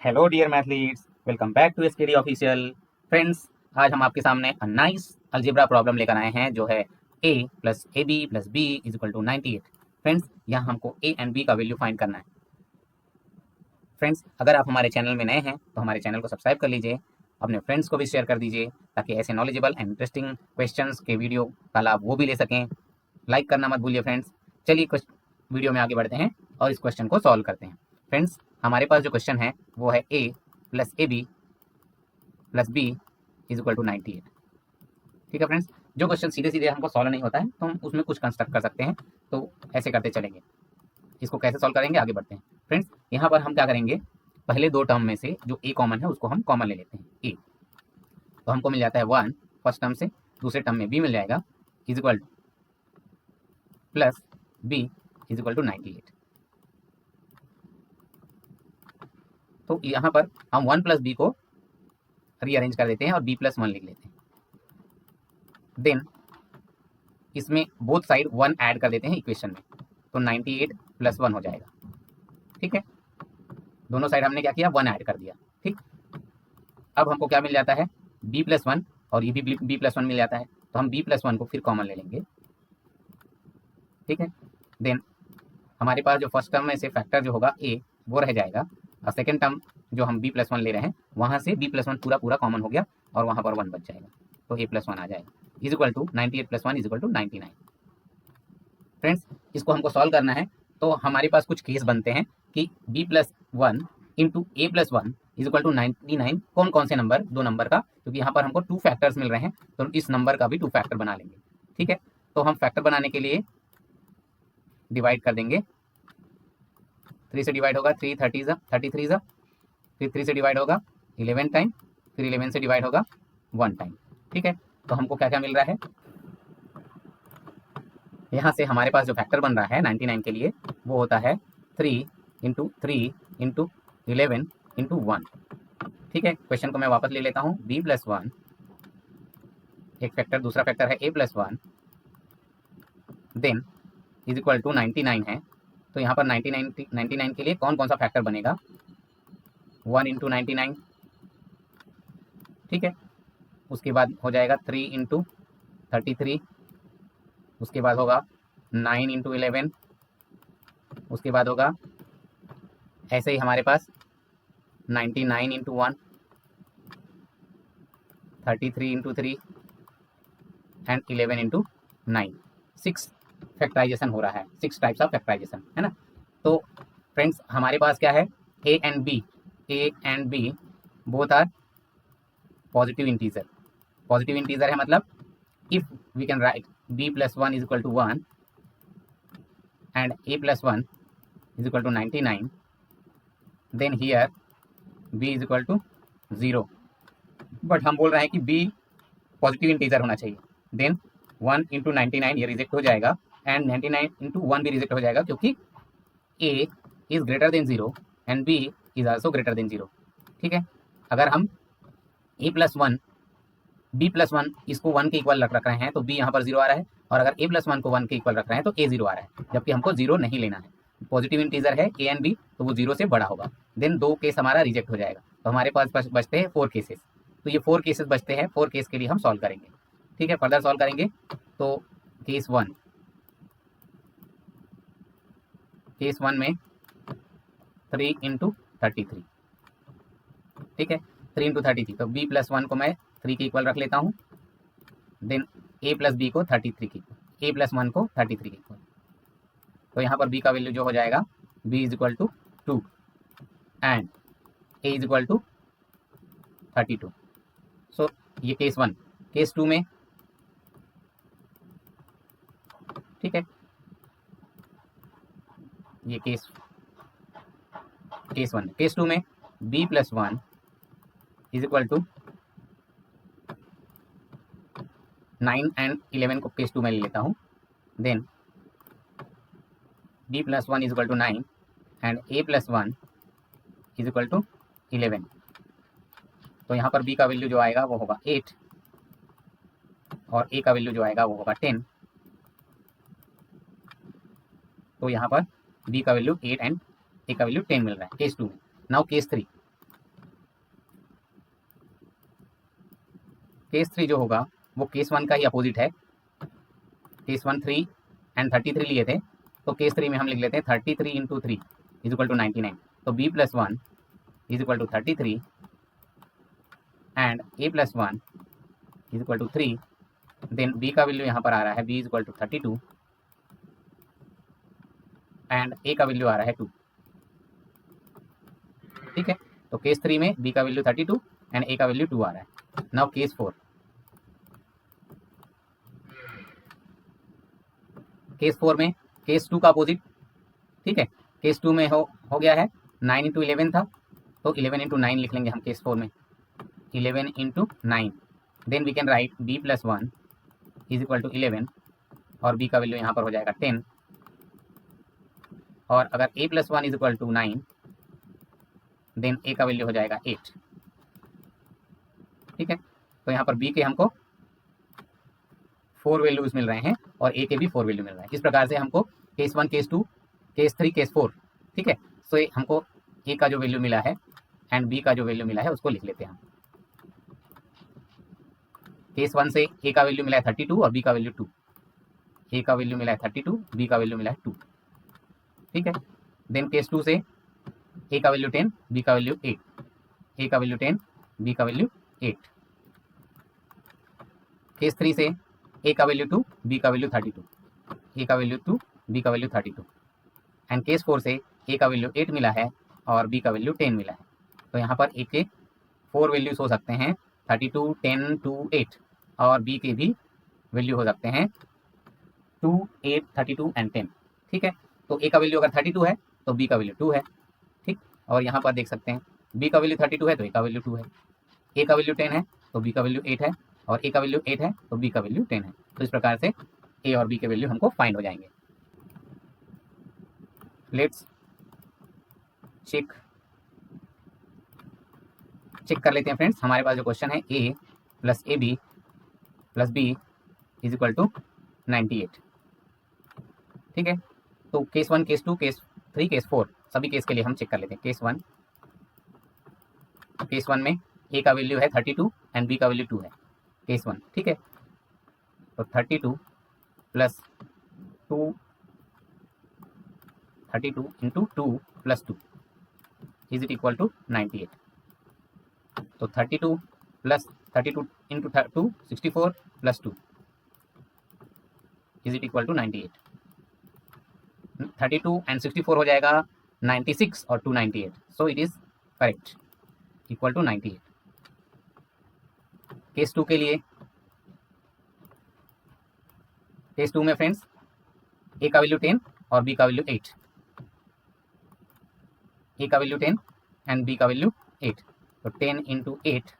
Hello dear mathletes, welcome back to SKD official. Friends, आज हम आपके सामने नाइस अलजेब्रा प्रॉब्लम लेकर आए हैं जो है a plus a b plus b is equal to 98। Friends, यहाँ हमको a एंड b का वैल्यू फाइंड करना है। फ्रेंड्स, अगर आप हमारे चैनल में नए हैं तो हमारे चैनल को सब्सक्राइब कर लीजिए, अपने फ्रेंड्स को भी शेयर कर दीजिए ताकि ऐसे नॉलेजेबल एंड इंटरेस्टिंग क्वेश्चंस के वीडियो का लाभ वो भी ले सकें। लाइक करना मत भूलिए फ्रेंड्स। चलिए कुछ वीडियो में आगे बढ़ते हैं और इस क्वेश्चन को सॉल्व करते हैं। फ्रेंड्स, हमारे पास जो क्वेश्चन है वो है a plus a b plus b is equal to 98। ठीक है फ्रेंड्स, जो क्वेश्चन सीधे सीधे हमको सॉल्व नहीं होता है तो हम उसमें कुछ कंस्ट्रक्ट कर सकते हैं, तो ऐसे करते चलेंगे। इसको कैसे सॉल्व करेंगे आगे बढ़ते हैं। फ्रेंड्स, यहाँ पर हम क्या करेंगे, पहले दो टर्म में से जो ए कॉमन है उसको हम कॉमन ले लेते हैं ए, तो हमको मिल जाता है 1 फर्स्ट टर्म से, दूसरे टर्म में बी मिल जाएगा is equal to plus b is equal to 98। तो यहाँ पर हम 1 प्लस बी को रीअरेंज कर देते हैं और b प्लस 1 लिख लेते हैं। देन इसमें बोथ साइड 1 ऐड कर देते हैं इक्वेशन में, तो 98 प्लस 1 हो जाएगा। ठीक है, दोनों साइड हमने क्या किया, 1 ऐड कर दिया। ठीक, अब हमको क्या मिल जाता है, b प्लस 1 और ये भी b प्लस 1 मिल जाता है, तो हम b प्लस 1 को फिर कॉमन ले लेंगे। ठीक है, देन हमारे पास जो फर्स्ट टर्म में से फैक्टर जो होगा a वो रह जाएगा, और सेकेंड टर्म जो हम b प्लस 1 ले रहे हैं वहाँ से b प्लस 1 पूरा पूरा कॉमन हो गया और वहाँ पर 1 बच जाएगा, तो a प्लस 1 आ जाएगा is equal to 98 plus 1 is equal to 99। Friends, इसको हमको सॉल्व करना है तो हमारे पास कुछ केस बनते हैं कि b plus 1 into a plus 1 is equal to 99। कौन कौन से नंबर, दो नंबर का, क्योंकि यहाँ पर हमको 2 फैक्टर्स मिल रहे हैं तो इस नंबर का भी 2 फैक्टर बना लेंगे। ठीक है, तो हम फैक्टर बनाने के लिए डिवाइड कर देंगे। 3 से डिवाइड होगा 3 30 33 ज़ा, फिर 3 से डिवाइड होगा 11 टाइम, फिर 11 से डिवाइड होगा 1 टाइम। ठीक है, तो हमको क्या क्या मिल रहा है, यहाँ से हमारे पास जो फैक्टर बन रहा है 99 के लिए वो होता है 3 इंटू 3 इंटू 11 इंटू 1। ठीक है, क्वेश्चन को मैं वापस ले लेता हूँ, b प्लस 1 एक फैक्टर, दूसरा फैक्टर है a plus 1, then is equal to 99 है, तो यहाँ पर 99 के लिए कौन कौन सा फैक्टर बनेगा, 1 इंटू 99। ठीक है, उसके बाद हो जाएगा 3 इंटू 33, उसके बाद होगा 9 इंटू 11, उसके बाद होगा ऐसे ही हमारे पास 99 into 1, 33 into 3 and 11 into 9। 6 factorization हो रहा है, 6 टाइप्स ऑफ फैक्टराइजेशन है ना। तो फ्रेंड्स, हमारे पास क्या है, a and b both are positive integer. Positive integer है मतलब if we can write b plus 1 is equal to 1 and a plus 1 is equal to 99, then here b is equal to 0। But हम बोल रहे हैं कि b positive integer होना चाहिए, then 1 into 99 ये रिजेक्ट हो जाएगा एंड 99 इंटू 1 भी रिजेक्ट हो जाएगा, क्योंकि a is greater than 0 and b is also greater than 0। ठीक है, अगर हम a प्लस 1 b प्लस 1 इसको 1 के इक्वल रख रहे हैं तो b यहाँ पर 0 आ रहा है, और अगर a प्लस 1 को 1 के इक्वल रख रहे हैं तो a 0 आ रहा है, जबकि हमको 0 नहीं लेना है। पॉजिटिव इंटीजर है a एंड b, तो वो 0 से बड़ा होगा, देन 2 केस हमारा रिजेक्ट हो जाएगा, तो हमारे पास बचते हैं 4 केसेस। तो ये 4 केसेस बचते हैं, 4 केस के लिए हम सॉल्व करेंगे। ठीक है, फर्दर सॉल्व करेंगे तो केस 1 में 3 इंटू 33। ठीक है, 3 इंटू 33, तो b प्लस 1 को मैं 3 के इक्वल रख लेता हूँ, देन a प्लस बी को 33 की, a प्लस 1 को 33 की इक्वल, तो यहाँ पर b का वैल्यू जो हो जाएगा b is equal to 2 and a is equal to 32। So ये केस 1। केस 2 में, ठीक है, ये केस 1। केस 2 में b plus 1 is equal to 9 and 11 को केस 2 में ले लेता हूँ, then b plus 1 is equal to 9 and a plus 1 is equal to 11। तो यहाँ पर b का वैल्यू जो आएगा वो होगा 8 और a का वैल्यू जो आएगा वो होगा 10। तो यहाँ पर b का वैल्यू 8 एंड a का वैल्यू 10 मिल रहा है केस 2 में। नाउ केस 3, केस 3 जो होगा वो केस 1 का ही अपोजिट है। केस 1 3 एंड 33 लिए थे, तो केस 3 में हम लिख लेते हैं 33 इंटू 3 इज इक्वल टू 99। तो b plus 1 is equal to 33 and a plus 1 is equal to 3। Then b का वैल्यू यहाँ पर आ रहा है b is equal to 32 and a का वैल्यू आ रहा है 2। ठीक है, तो केस 3 में b का वैल्यू 32 एंड a का वैल्यू 2 आ रहा है। नाउ केस 4, केस 4 में केस 2 का अपोजिट। ठीक है, केस 2 में हो गया है 9 इंटू 11 था, तो 11 इंटू 9 लिख लेंगे हम केस 4 में, 11 into 9। Then we can write b plus 1 is equal to 11 और b का वैल्यू यहाँ पर हो जाएगा 10। और अगर a plus 1 is equal to 9 then a का वैल्यू हो जाएगा 8। ठीक है, तो यहाँ पर b के हमको 4 वैल्यूज मिल रहे हैं और a के भी 4 वैल्यू मिल रहे हैं। इस प्रकार से हमको केस 1, केस 2, केस 3, केस 4, ठीक है, सो हमको a का जो वैल्यू मिला है एंड b का जो वैल्यू मिला है उसको लिख लेते हैं हम। केस 1 से a का वैल्यू मिला है 32 और b का वैल्यू 2। a का वैल्यू मिला है 32, b का वैल्यू मिला है 2। ठीक है, देन केस 2 से a का वैल्यू 10, b का वैल्यू 8, a का वैल्यू 10, b का वैल्यू 8। केस 3 से a का वैल्यू 2, b का वैल्यू 32, a का वैल्यू 2, b का वैल्यू 32। एंड केस 4 से a का वैल्यू 8 मिला है और b का वैल्यू 10 मिला है। तो यहाँ पर a के 4 वैल्यूज हो सकते हैं, 32, 10, 2, 8, और b के भी वैल्यू हो सकते हैं 2, 8, 32 एंड 10। ठीक है, तो a का वैल्यू अगर 32 है तो b का वैल्यू 2 है। ठीक, और यहाँ पर देख सकते हैं b का वैल्यू 32 है तो a का वैल्यू 2 है, a का वैल्यू 10 है तो b का वैल्यू 8 है, और a का वैल्यू 8 है तो b का वैल्यू 10 है। तो इस प्रकार से a और b के वैल्यू हमको फाइंड हो जाएंगे। लेट्स चेक कर लेते हैं फ्रेंड्स। हमारे पास जो क्वेश्चन है a plus a b plus b is equal to 98। ठीक है, तो केस 1, केस 2, केस 3, केस 4 सभी केस के लिए हम चेक कर लेते हैं। केस 1 में a का वैल्यू है 32 एंड b का वैल्यू 2 है, केस 1। ठीक है, तो 32 plus 2, 32 into 2 plus 2 is it equal to 98। तो 32 plus 32 into 2 64 plus 2 is it equal to 98। 32 and 64 हो जाएगा 96 और 2 98, so it is correct, equal to 98। Case 2 के लिए, केस 2 में फ्रेंड्स a का वैल्यू 10 और b का वैल्यू 8, a का वैल्यू 10 एंड b का वैल्यू 8, तो 10 इंटू 8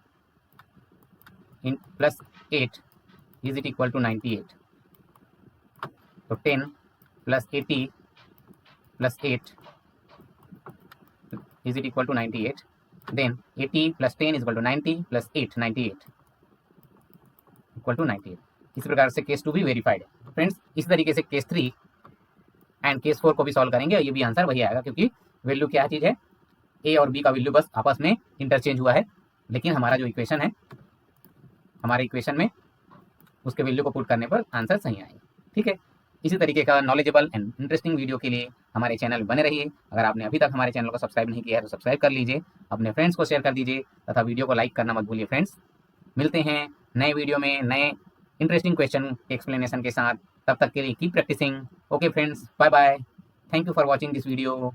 इन plus 8 is it equal to 98। तो 10 plus 80 plus 8 is it equal to 98। Then 80 plus 10 is equal to 90 plus 8 98 equal to 98। इस प्रकार से केस 2 भी वेरीफाइड है फ्रेंड्स। इस तरीके से केस 3 एंड केस 4 को भी सॉल्व करेंगे और ये भी आंसर वही आएगा, क्योंकि वैल्यू क्या चीज़ है, a और b का वैल्यू बस आपस में इंटरचेंज हुआ है, लेकिन हमारा जो इक्वेशन है, हमारे इक्वेशन में उसके वैल्यू को पुट करने पर आंसर सही आएगा। ठीक है, इसी तरीके का नॉलेजेबल एंड इंटरेस्टिंग वीडियो के लिए हमारे चैनल में बने रहिए। अगर आपने अभी तक हमारे चैनल को सब्सक्राइब नहीं किया है तो सब्सक्राइब कर लीजिए, अपने फ्रेंड्स को शेयर कर दीजिए तथा वीडियो को लाइक करना मत भूलिए फ्रेंड्स। मिलते हैं नए वीडियो में नए इंटरेस्टिंग क्वेश्चन एक्सप्लेनेशन के साथ। तब तक के लिए keep practicing. Okay friends, bye bye. Thank you for watching this video.